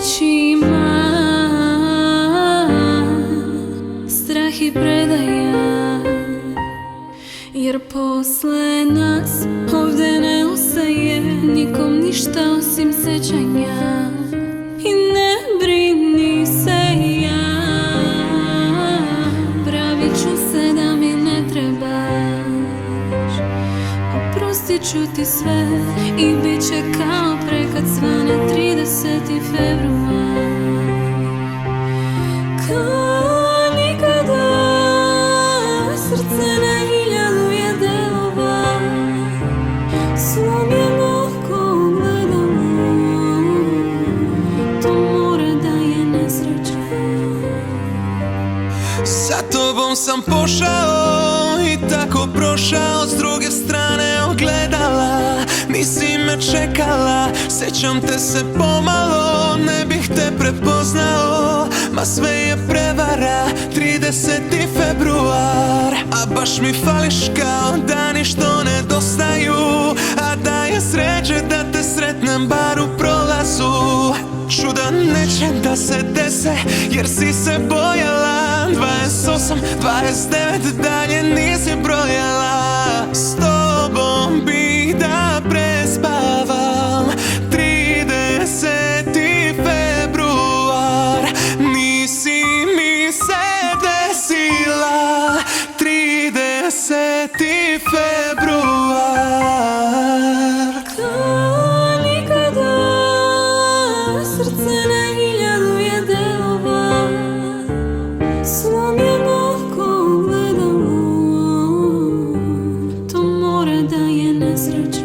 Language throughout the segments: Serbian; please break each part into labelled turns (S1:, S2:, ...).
S1: očima, strah i predaja, jer posle nas ovde ne ostaje nikom ništa osim sećanja. I ne brini se, ja pravit ću se da mi ne trebaš, oprostit ću ti sve i bit će kao pre kad svane 30. februar. Kao nikada srce na 1000 je delova, slomljeno ko gledalo, to mora da je nesreća.
S2: Sa tobom sam pošao i tako prošao, s druge strane ogledala, nisi me čekala. Sećam te se pomalo, ne bih te prepoznao, ma sve je prevara, 30. februar. A baš mi fališ kao dani što nedostaju, a da je sreće da te sretnem bar u prolazu. Čuda neće da se dese jer si se bojala, 28, 29 dalje nisi brojala. S tobom bih da prespavam 30. februar, nisi mi se desila 30. februar.
S1: Kao nikada srce na 1000 je delova, slomljeno ko gledalo, to mora da je nesreća.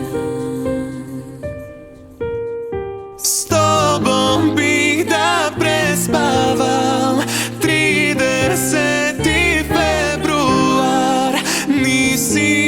S2: S tobom bih da prespavam 30. februar, nisi